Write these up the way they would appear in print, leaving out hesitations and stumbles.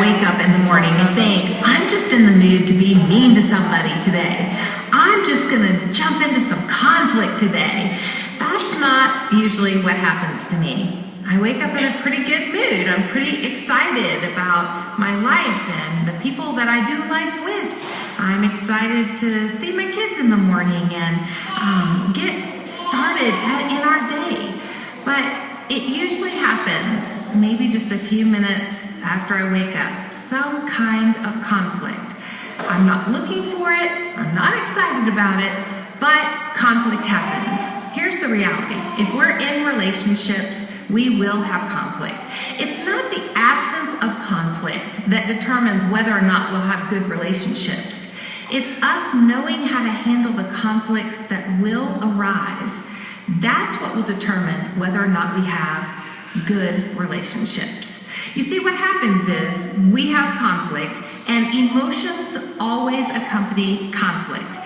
wake up in the morning and think, I'm just in the mood to be mean to somebody today. I'm just going to jump into some conflict today. That's not usually what happens to me. I wake up in a pretty good mood. I'm pretty excited about my life and the people that I do life with. I'm excited to see my kids in the morning and get started in our day. But it usually happens maybe just a few minutes after I wake up, some kind of conflict. I'm not looking for it, I'm not excited about it, but conflict happens. Here's the reality. If we're in relationships, we will have conflict. It's not the absence of conflict that determines whether or not we'll have good relationships. It's us knowing how to handle the conflicts that will arise. That's what will determine whether or not we have good relationships. You see, what happens is we have conflict, and emotions always accompany conflict.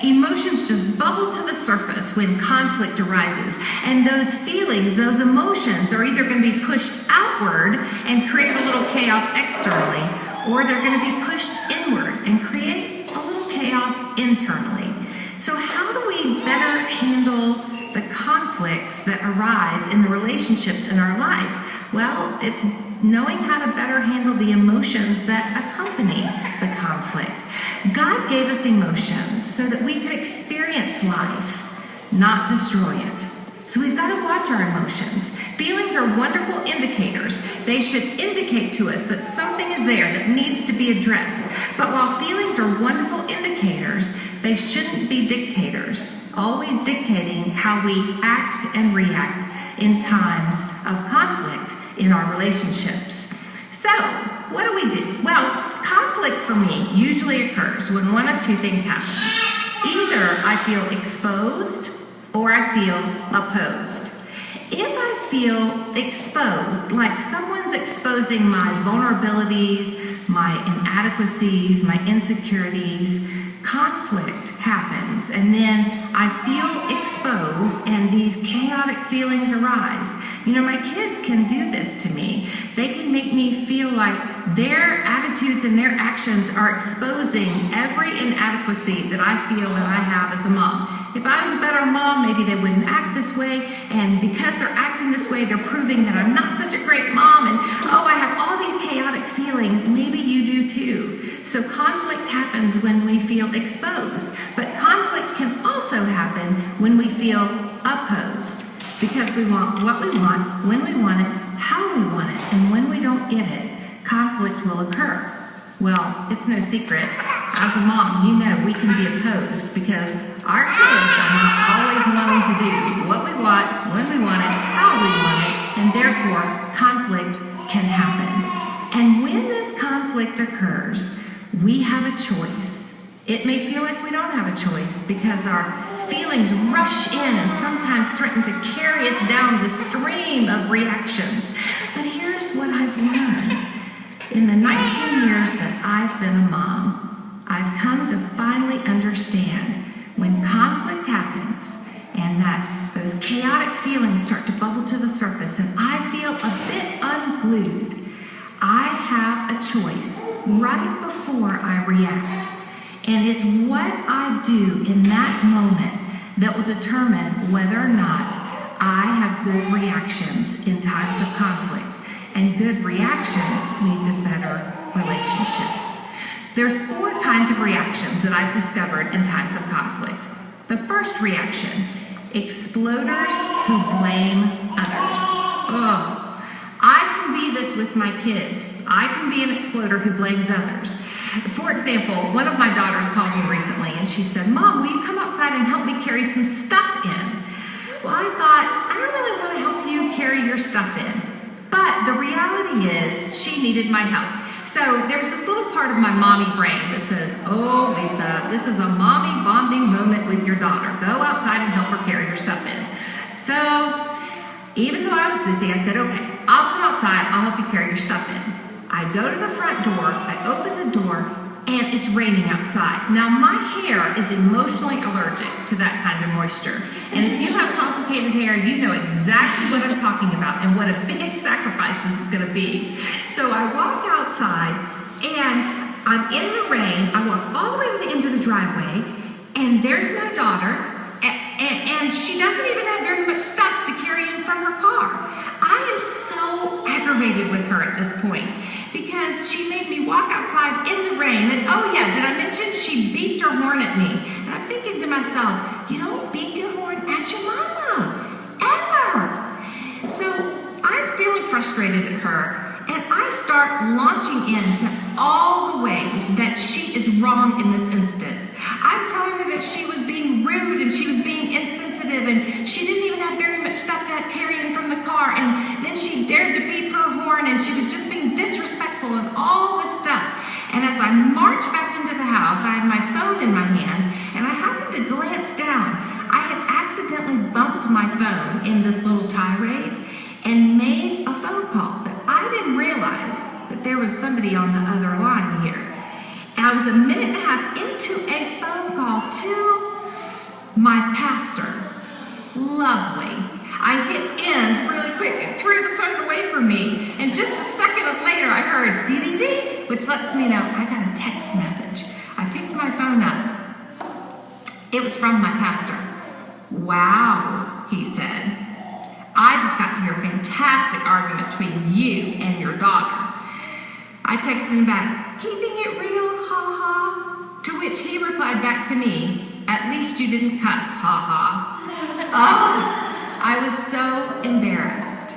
Emotions just bubble to the surface when conflict arises, and those feelings, those emotions are either going to be pushed outward and create a little chaos externally, or they're going to be pushed inward and create a little chaos internally. So how do we better handle the conflicts that arise in the relationships in our life? Well, it's knowing how to better handle the emotions that accompany the conflict. God gave us emotions so that we could experience life, not destroy it. So we've got to watch our emotions. Feelings are wonderful indicators. They should indicate to us that something is there that needs to be addressed. But while feelings are wonderful indicators, they shouldn't be dictators, always dictating how we act and react in times of conflict in our relationships. So, what do we do? Well, conflict for me usually occurs when one of two things happens. Either I feel exposed or I feel opposed. If I feel exposed, like someone's exposing my vulnerabilities, my inadequacies, my insecurities, conflict happens, and then I feel exposed and these chaotic feelings arise. You know, my kids can do this to me. They can make me feel like their attitudes and their actions are exposing every inadequacy that I feel that I have as a mom. If I was a better mom, maybe they wouldn't act this way, and because they're acting this way, they're proving that I'm not such a great mom, and oh, I have all these chaotic feelings. Maybe you do too. So conflict happens when we feel exposed, but conflict can also happen when we feel opposed, because we want what we want, when we want it, how we want it, and when we don't get it, conflict will occur. Well, it's no secret. As a mom, you know we can be opposed because our kids are not always wanting to do what we want, when we want it, how we want it, and therefore conflict can happen. And when this conflict occurs, we have a choice. It may feel like we don't have a choice because our feelings rush in and sometimes threaten to carry us down the stream of reactions. But here's what I've learned. In the 19 years that I've been a mom, I've come to finally understand when conflict happens and that those chaotic feelings start to bubble to the surface and I feel a bit unglued, I have a choice right before I react. And it's what I do in that moment that will determine whether or not I have good reactions in times of conflict. And good reactions lead to better relationships. There's 4 kinds of reactions that I've discovered in times of conflict. The first reaction, exploders who blame others. Oh, I can be this with my kids. I can be an exploder who blames others. For example, one of my daughters called me recently and she said, "Mom, will you come outside and help me carry some stuff in?" Well, I thought, I don't really want to help you carry your stuff in. But the reality is she needed my help. So there's this little part of my mommy brain that says, "Oh, Lisa, this is a mommy bonding moment with your daughter. Go outside and help her carry her stuff in." So even though I was busy, I said, "Okay, I'll come outside. I'll help you carry your stuff in." I go to the front door. I open the door, and it's raining outside. Now, my hair is emotionally allergic to that kind of moisture. And if you have complicated hair, you know exactly what I'm talking about and what a big sacrifice this is gonna be. So I walk outside and I'm in the rain. I walk all the way to the end of the driveway, and there's my daughter, and she doesn't even have very much stuff to carry in from her car. I am so aggravated with her at this point because she made me walk outside in the rain. And oh yeah, did I mention she beeped her horn at me? And I'm thinking to myself, you don't beep your horn at your mama, ever. So I'm feeling frustrated at her, and I start launching into all the ways that she is wrong in this instance. I'm telling her that she was being rude and she was being insensitive and she didn't even have very much stuff to carry in from the car, and then she dared to beep her horn and she was just being disrespectful and all this stuff. And as I march back into the house, I have my phone in my hand and I happened to glance down. I had accidentally bumped my phone in this little tirade and made a phone call that I didn't realize that there was somebody on the other line here. And I was a minute and a half into a phone call to my pastor. Lovely. I hit end really quick and threw the phone away from me. And just a second later, I heard dee-dee-dee, which lets me know I got a text message. I picked my phone up. It was from my pastor. Wow, he said. I just got to hear a fantastic argument between you and your daughter. I texted him back, keeping it real, ha ha. To which he replied back to me, at least you didn't cuss, ha ha. Oh, I was so embarrassed.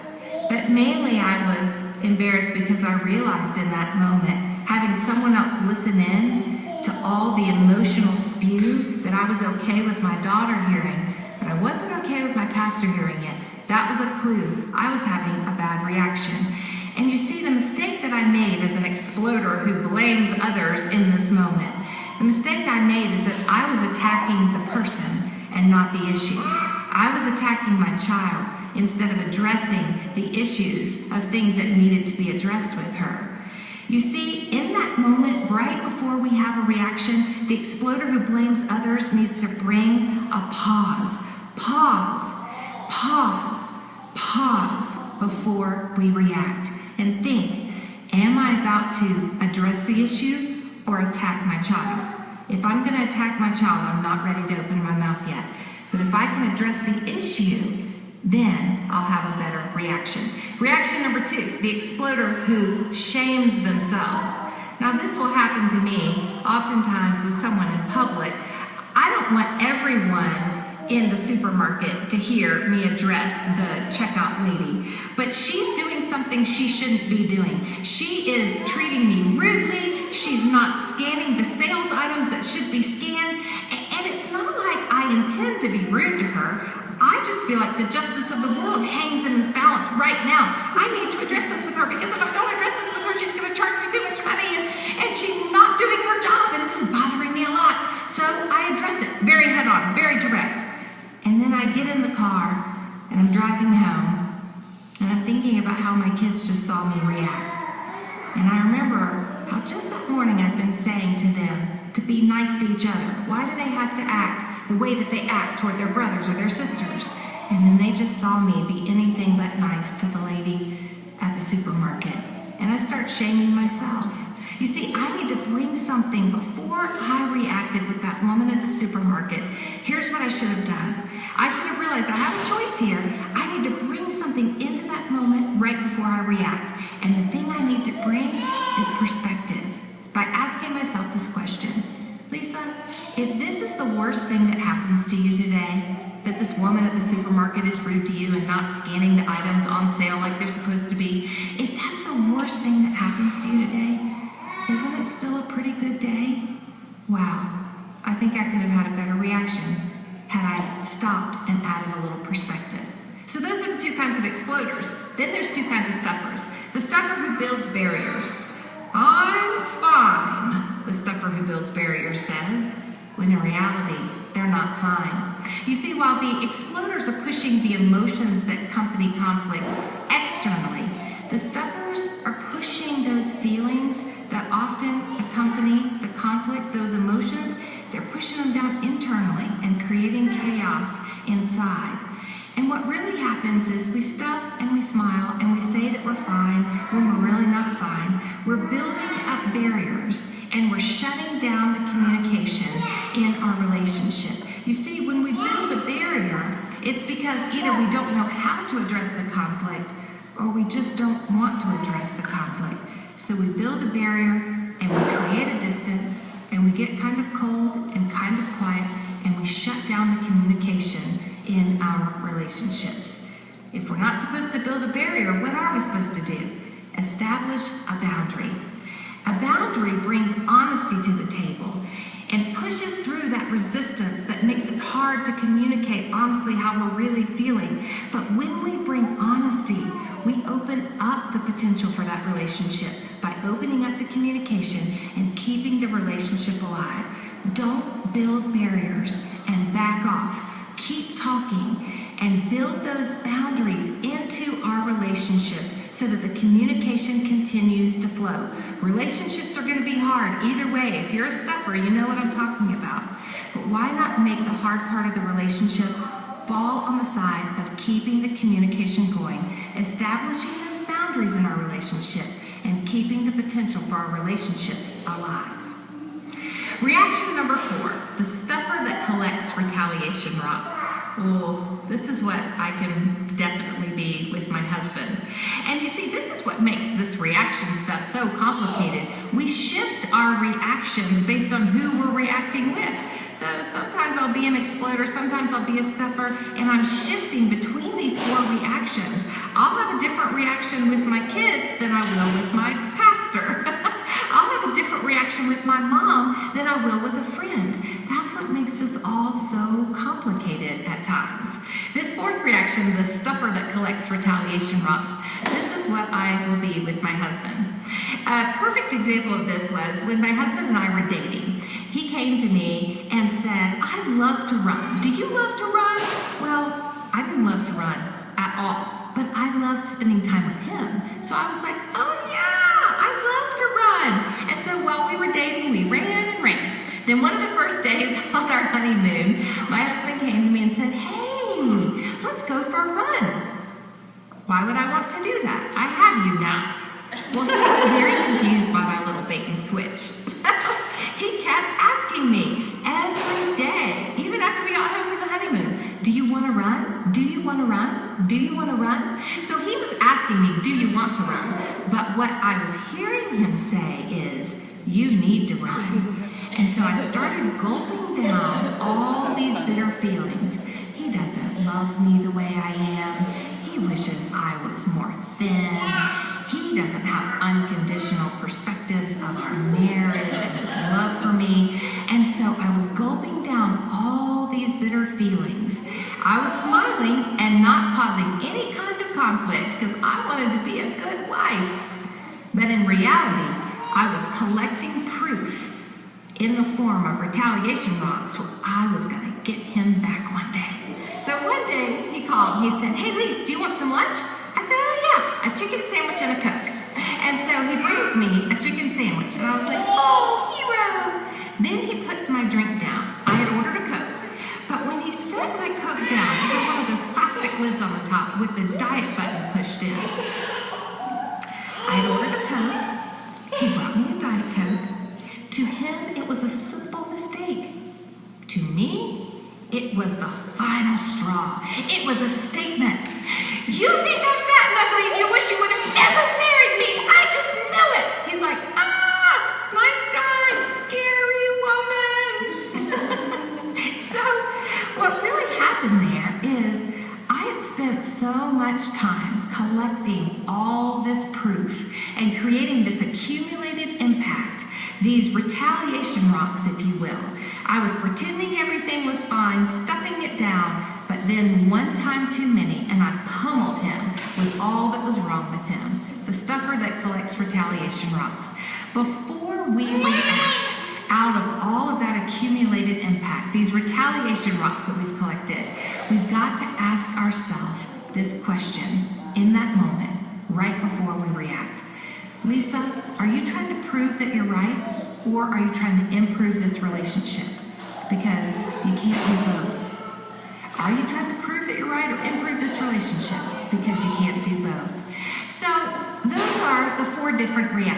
But mainly I was embarrassed because I realized in that moment, having someone else listen in to all the emotional spew, that I was okay with my daughter hearing, but I wasn't okay with my pastor hearing it. That was a clue. I was having a bad reaction. And you see, the mistake that I made as an exploder who blames others in this moment, the mistake I made is that I was attacking the person and not the issue. I was attacking my child instead of addressing the issues of things that needed to be addressed with her. You see, in that moment, right before we have a reaction, the exploder who blames others needs to bring a pause. Pause. Pause, pause before we react and think, am I about to address the issue or attack my child? If I'm going to attack my child, I'm not ready to open my mouth yet. But if I can address the issue, then I'll have a better reaction. Reaction number 2, the exploder who shames themselves. Now this will happen to me oftentimes with someone in public. I don't want everyone in the supermarket to hear me address the checkout lady, but she's doing something she shouldn't be doing. She is treating me rudely. She's not scanning the sales items that should be scanned, and it's not like I intend to be rude to her. I just feel like the justice of the world hangs in this balance right now. I need to address this with her, because if I don't address this with her, she's going to charge me too much money, and she's not doing her job, and this is bothering me a lot. So I address it very head on, very direct. And then I get in the car, and I'm driving home, and I'm thinking about how my kids just saw me react. And I remember how just that morning I'd been saying to them to be nice to each other. Why do they have to act the way that they act toward their brothers or their sisters? And then they just saw me be anything but nice to the lady at the supermarket. And I start shaming myself. You see, I need to bring something before I reacted with that woman at the supermarket. Here's what I should have done. I should have realized I have a choice here. I need to bring something into that moment right before I react. And the thing I need to bring is perspective. By asking myself this question, Lisa, if this is the worst thing that happens to you today, that this woman at the supermarket is rude to you and not scanning the items on sale like they're supposed to be, if that's the worst thing that happens to you today, isn't it still a pretty good day? Wow, I think I could have had a better reaction had I stopped and added a little perspective. So those are the 2 kinds of exploders. Then there's 2 kinds of stuffers. The stuffer who builds barriers. I'm fine, the stuffer who builds barriers says, when in reality, they're not fine. You see, while the exploders are pushing the emotions that accompany conflict externally, the stuffers are pushing those feelings that often accompany the conflict address the conflict, or we just don't want to address the conflict. So we build a barrier and we create a distance and we get kind of cold and kind of quiet and we shut down the communication in our relationships. If we're not supposed to build a barrier, what are we supposed to do? Establish a boundary. A boundary brings honesty to the table and pushes through that resistance that makes it hard to communicate honestly how we're really feeling. But when we bring honesty, we open up the potential for that relationship by opening up the communication and keeping the relationship alive. Don't build barriers and back off. Keep talking and build those boundaries into our relationships so that the communication continues to flow. Relationships are going to be hard either way. If you're a stuffer, you know what I'm talking about. But why not make the hard part of the relationship fall on the side of keeping the communication going, establishing those boundaries in our relationship, and keeping the potential for our relationships alive. Reaction number 4, the stuffer that collects retaliation rocks. Oh, this is what I can definitely be with my husband. And you see, this is what makes this reaction stuff so complicated. We shift our reactions based on who we're reacting with. So sometimes I'll be an exploder, sometimes I'll be a stuffer, and I'm shifting between these 4 reactions. I'll have a different reaction with my kids than I will with my pastor. I'll have a different reaction with my mom than I will with a friend. That's what makes this all so complicated at times. This 4th reaction, the stuffer that collects retaliation rocks, this is what I will be with my husband. A perfect example of this was when my husband and I were dating. He came to me and said, "I love to run. Do you love to run?" Well, I didn't love to run at all, but I loved spending time with him. So I was like, "Oh yeah, I love to run." And so while we were dating, we ran and ran. Then one of the first days on our honeymoon, my husband came to me and said, "Hey, let's go for a run." Why would I want to do that? I have you now. Well, he was very confused by my little bait and switch. He kept asking me every day, even after we got home from the honeymoon, "Do you want to run? Do you want to run? Do you want to run?" So he was asking me, "Do you want to run?" But what I was hearing him say is, "You need to run." And so I started gulping down all these bitter feelings. He doesn't love me the way I am. He wishes I was more thin. He doesn't have unconditional perspectives of our marriage and his love for me. And so I was gulping down all these bitter feelings. I was smiling and not causing any kind of conflict because I wanted to be a good wife. But in reality, I was collecting proof in the form of retaliation rocks where I was going to get him back one day. So one day he called and he said, "Hey Lise, do you want some lunch?" I said, "Oh yeah, a chicken sandwich and a Coke." And so he brings me a chicken sandwich and I was like, "Oh, hero." Then he puts my drink down. I had ordered a Coke. But when he set my Coke down, it had one of those plastic lids on the top with the diet button pushed in. I had ordered a Coke. He brought me a Diet Coke. To him, it was a simple mistake. To me, it was the final straw. It was a statement. "You think I'm fat and ugly and you wish you would have never married me. I just know it." He's like, nice guy, scary woman. So what really happened there is I had spent so much time collecting all this proof and creating this accumulated impact, these retaliation rocks, if you will. I was pretending everything was fine, stuffing it down, but then one time too many, and I pummeled him with all that was wrong with him. The stuffer that collects retaliation rocks. Before we react out of all of that accumulated impact, these retaliation rocks that we've collected, we've got to ask ourselves this question in that moment, right before we react. Lisa, are you trying to prove that you're right, or are you trying to improve this relationship? Because you can't do both. Are you trying to prove that you're right or improve this relationship? Because you can't do both. So those are the 4 different reactions.